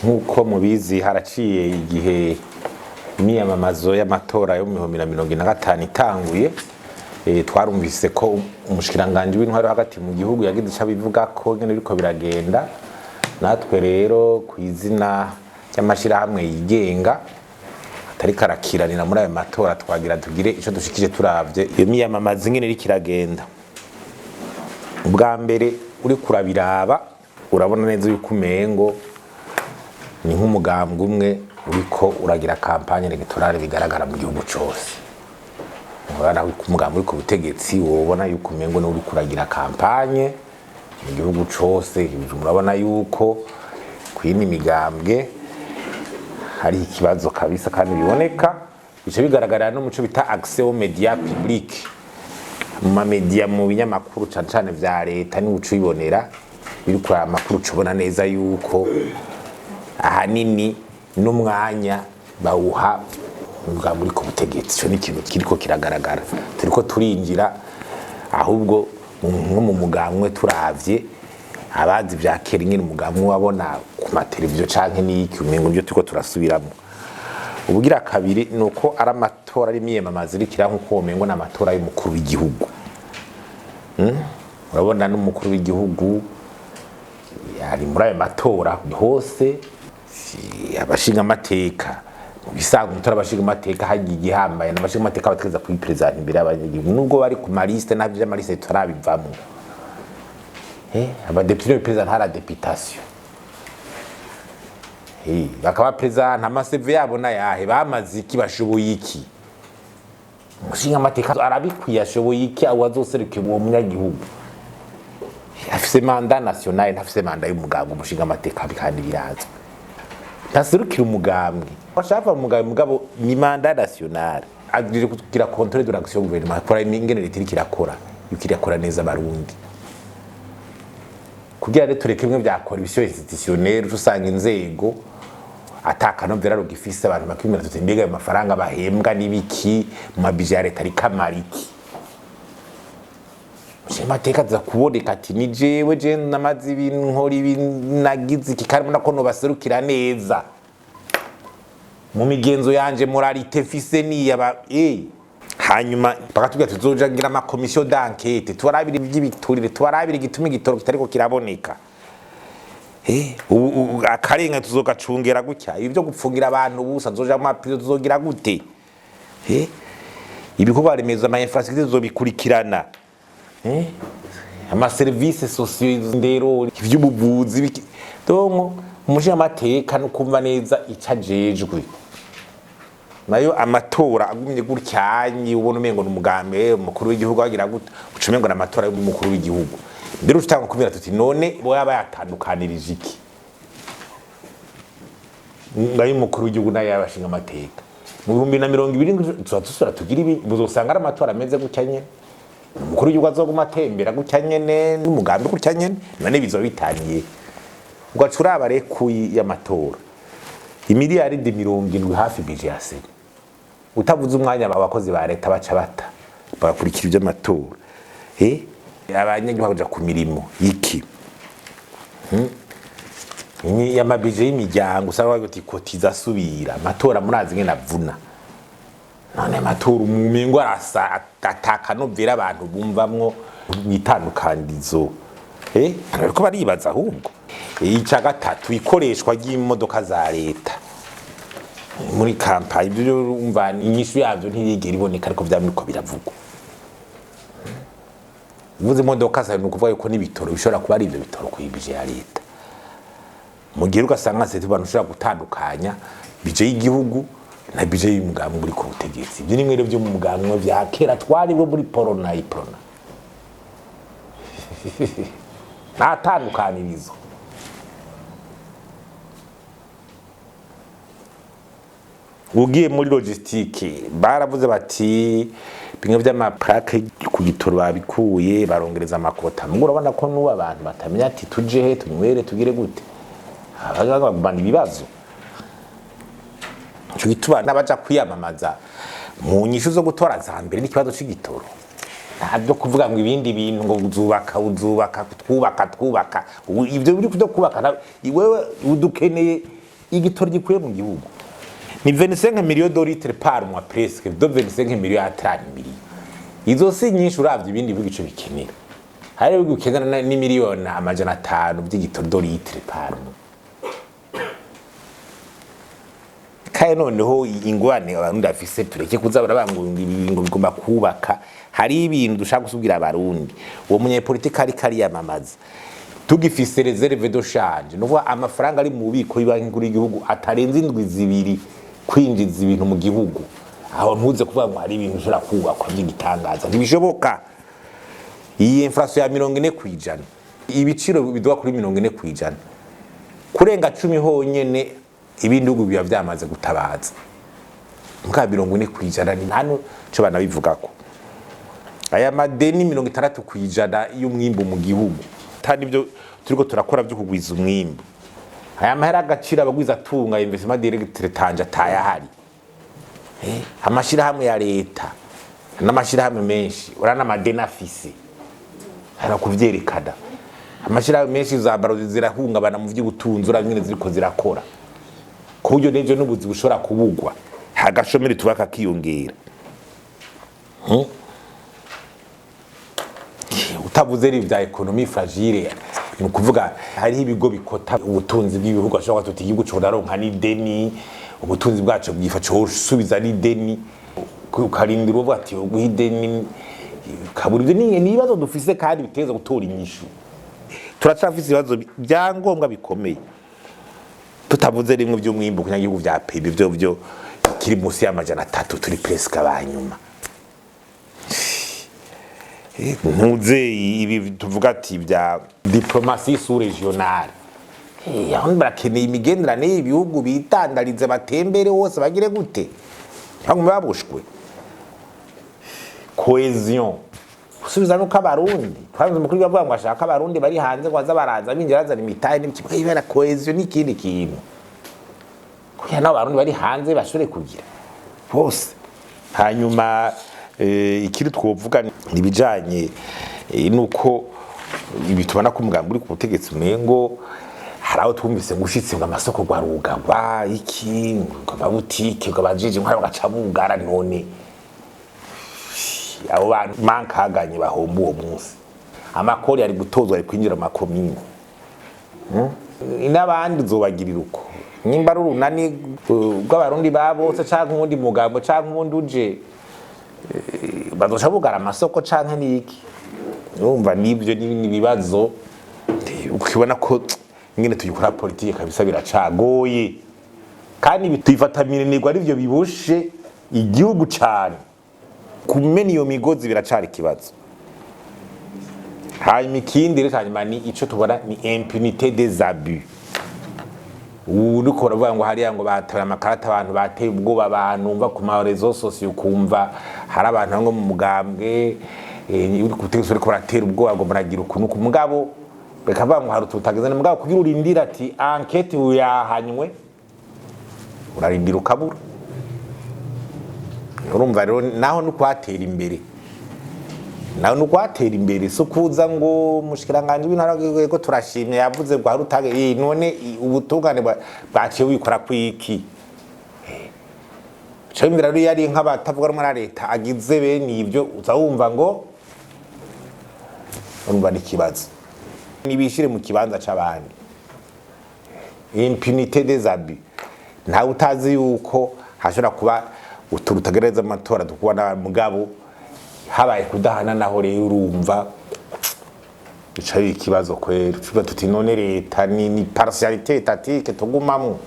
nk'uko mubizi haraciye igihe imyiyamamazo y'amatora yo mu 2025 itanguye, twarumvise ko umushikiranganje w'intwaro hagati mu gihugu yagize ico bivuga ko ngene biriko biragenda. Natwe rero ku izina ry'amashirahamwe yigenga atari karakiranira muri ayo matora twagira tugire ico dushikije turavye iyo myiyamamazo ngene rikiragenda. Ubwa mbere uri kurabiraba urabona neza yuko umengo ni nk'umugambwe umwe uriko uragira kampanye electorale bigaragara mu gihugu cose. Urabona ko umugambwe uri ku butegetsi wobona yuko umengo ni uri kuragira kampanye mu gihugu cose. Urabona yuko kwini migambwe hari ikibazo kabisa kandi biboneka, bice bigaragara no muco bita accès aux médias publics, mu media mu binyamakuru cyane vya leta ni uco ibonera biri kwa makuru cubona neza yuko ahanini n'umwanya bawuha umugambwe uri ku butegetsi. Cyo ni ikintu kiriko kiragaragara, turiko turinjira ahubwo nko mu mugambwe turavye abazi vya kera nyine umugambwe wabona ku mateleviziyo canke n'iki umengo byo turiko turasubiramo. Ubugira kabiri nuko ari amatora ari imyiyamamazo irikira nkuko umengo n'amatora y'umukuru w'igihugu. Urabona n'umukuru w'igihugu yari muri ayo matora hose, abashinga amateka bisaga umutora abashinga amateka hagiye igihambaye n'abashinga amateka bategeza kuri president imbere y'abanyagihugu nubwo bari ku maliste navyo amaliste turabivamo. Abadepite president hala deputation bakaba president amaseve yabo na yahe bamaze iki bashoboye iki umushinga amateka arabikwiye ashoboye iki awazoseruke uwo munyagihugu afise manda nationale ntafise manda y'umugambwe umushinga amateka kandi birazwe ntaserukira umugambwe bashaka umugabo ni manda nationale agire kugira contrôle de l'action gouvernement pour ingene leta irakora yukirakora neza abarundi kugira rero tureke bimwe bya corruption institutionnelle usanga inzego atakanovera rugifise abantu bakimira tutembega ayo mafaranga bahembwa nibiki mu mabije ya leta rikamariki mateka za kuboneka ati ni jewe je namazi ibintu nkora ibinagize ikikari nako no baserukira neza mu migenzo yanje moralité fise ni yaba hanyuma bakatubwira tuzoja ngira ama commission d'enquête tubarabira iby'ibiturire tubarabira igituma igitoro kitariko kiraboneka. Akarenga tuzogacungera gutya ibi byo gupfungira abantu busa zoja mu mapiro tuzogira gute ibikorwa remezo ama infrastructure tuzobikurikirana ama services sociaux ndero ivy'ubuvuzi donc umushinga amateka no kumva neza icajejwe nayo amatora agumye gutyanyi ubona umengo n'umugambe umukuru w'igihugu agira gute ucumengo n'amatora y'umukuru w'igihugu ndero utanga kumira tuti none bo yaba yatandukanirije iki ngayo umukuru w'igihugu nayo yabashinga amateka mu 2020 tuzasura tugira ibi buzosanga ari amatora ameze gutyanye umukuru w'igihugu azoguma atembera gutyanye n'umugambi gutyanye none bizo bitaniye ugacura abarekuye y'amatora imiliyaridi 70 hafi budget ya sena utavuze umwanya abakozi ba leta baca bata bagakurikira iby'amatora abanyagihugu baja ku mirimo iki y'amabije y'imiryango usanga bati kotiza subira amatora murazi ngene avuna none amatora umumengo arasa atakanovera abantu bumvamwo mwitandukanizo ariko baribaza ahubwo ica gatatu ikoreshwa ry'imodoka za leta muri kampanye ibyo umva inyishu yavyo ntiyigera iboneka ariko vyamiko biravugwa. Uvuze imodoka za nukuvuga yuko n'ibitoro bishobora kuba ari ivyo bitoro kwibije ya leta mu gihe ugasanga se abantu ushobora gutandukanya bije y'igihugu na bije y'umugambwe uri ku butegetsi. Ibyo nimwe rero byo mu mugambwe vya kera twari bo muri porona iprona natandukanirizo ugiye muri logistique baravuze bati bimwe by'amaplaque ku gitoro babikuye barongereza amakota ngo urabona ko n'ubu abantu batamenya ati tuje he tunywere tugire gute abagabana ibibazo cyo gituma nabaja kwiyamamaza mu nyishu zo gutora za mbere n'ikibazo c'igitoro ntabyo kuvuga ngo ibindi bintu ngo uzubaka twubaka ibyo biri kubaka wewe udukeneye igitoro gikuye mu gihugu ni 25 millions de litres par mois presque de 25 millions à 30 millions. Izo si nyinshi uravye ibindi bihugu ico bikenera. Hari ibihugu bikenera ni miliyoni amajana 5 by'igitoro de litres par mois. Kaye noneho ingwane abantu ndafise tureke kuza barabangura ibingo bigomba kubaka. Hari ibintu dushaka gusubira abarundi. Uwo munyepolitike ari kariyamamaza. Tugifise reserve de change nuvuga amafaranga ari mu bubiko y'Ibanki Nkuru y'Igihugu atarenze indwi zibiri kwinjiza ibintu mu gihugu. Aho ntuze kuvuga ngo hari ibintu ushobora kubakwa by'igitangaza ntibishoboka. Iyi inflation ya 40%, ibiciro biduga kuri 40%, kurenga 10 honyene ibindi bihugu biba byamaze gutabaza. Muka 40% ni hano cyo bana bivugako. Aya madeni 60% y'umwimbo mu gihugu. Tani byo turiko turakora byo kugwiza umwimbo. Aya mahera agacira abagwiza tunga investment directeur tanja tayahari. Amashira hamwe ya leta n'amashira hamwe menshi urana amadeni afise. Hara kuvyerekana. Amashira menshi zabaro zirahunga bana mu vy'ubutunzi uranyene ziriko zirakora. Kuburyo nejo n'ubuzi bushora kubugwa. Hagashomere tubaka kiyongera. Utavuze ri vya economy fragile ni kuvuga hari ibigo bikota ubutunzi bw'ibihugu ashobora tuti igihugu cyo ndaronka ni deni ubutunzi bwacu bwifa cyo subiza ni deni ukarindira uvuga ati uguhideni kaburide ni ibibazo dufise kandi biteza gutora inyishu. Turacafise ibibazo byangombwa bikomeye. Tutavuze rimwe by'umwimbo kunyagihugu vya PB byo kiri munsi y'amajana 3 turi presque abanyuma. Ntuze ibi tuvuga ati bya diplomatie sous-régionale. Aho barakeneye imigenderanire y'ibihugu bitandarize batembere hose bagire gute? Ntabwo babushwe. Cohesion. Usubiza no kabarundi. Twavuze mukuru bavuga ngo ashaka abarundi bari hanze kwaza baraza binjiraza imitaye n'ibiki ibera cohesion n'ikindi kintu. Kuya n'abarundi bari hanze bashore kugira. Bose. Hanyuma ikiri twovuga nibijanye nuko ibitubana ko umugambi uri ku butegetsi mwengo haraho twumvise ngushitse ngo amasoko gwarugagwa iki ngo mabutike ngo bajije nk'aho gacabugara none abo bantu mankaganye bahomba uwo munsi amakori ari gutozwa ari kwinjira mu makomine inabandi zobagirira uko nimba runani bw'abarundi babose canke undi mugambo canke undi uje badosha bugara amasoko canke niki urumva nibyo nibibazo ukibona ko ngene tuyikora politike kabisa biracagoye kandi bituyifataminirwa ari byo biboshe igihugu cyane kumena iyo migozi biracari kibazo. Hanyuma ikindi rero hanyuma ni ico tubona ni impunité des abus. Uriko uravuga ngo hariya ngo batara amakarata abantu bateye ubwoba abantu umva ku ma réseaux sociaux kumva hari abantu ngo mu mugambwe uri kutegeka uri kuratera ubwoba ngo muragira ukuntu ku mugabo bakavuga ngo hari tutageze mugabo kugira urindira ati enquête uyahanywe urarindira ukabura. Urumva rero naho nukwatera imbere so kuza ngo mushikiranganje binara ko turashimye yavuze ngo hari utage none ubutungane bwaciye wikora kwiki cyembira rero yari nk'abatavuga rumwe na leta agize bene ibyo uzawumva ngo urumva n'ikibazo nibishire mu kibanza c'abandi. Impunité des abus nta utazi yuko hashobora kuba uturutagereza amatora tukubona mugabo habaye kudahana naho rero urumva bicaye ikibazo kwera tuba tuti none leta ni partialité étatique tugumamwo.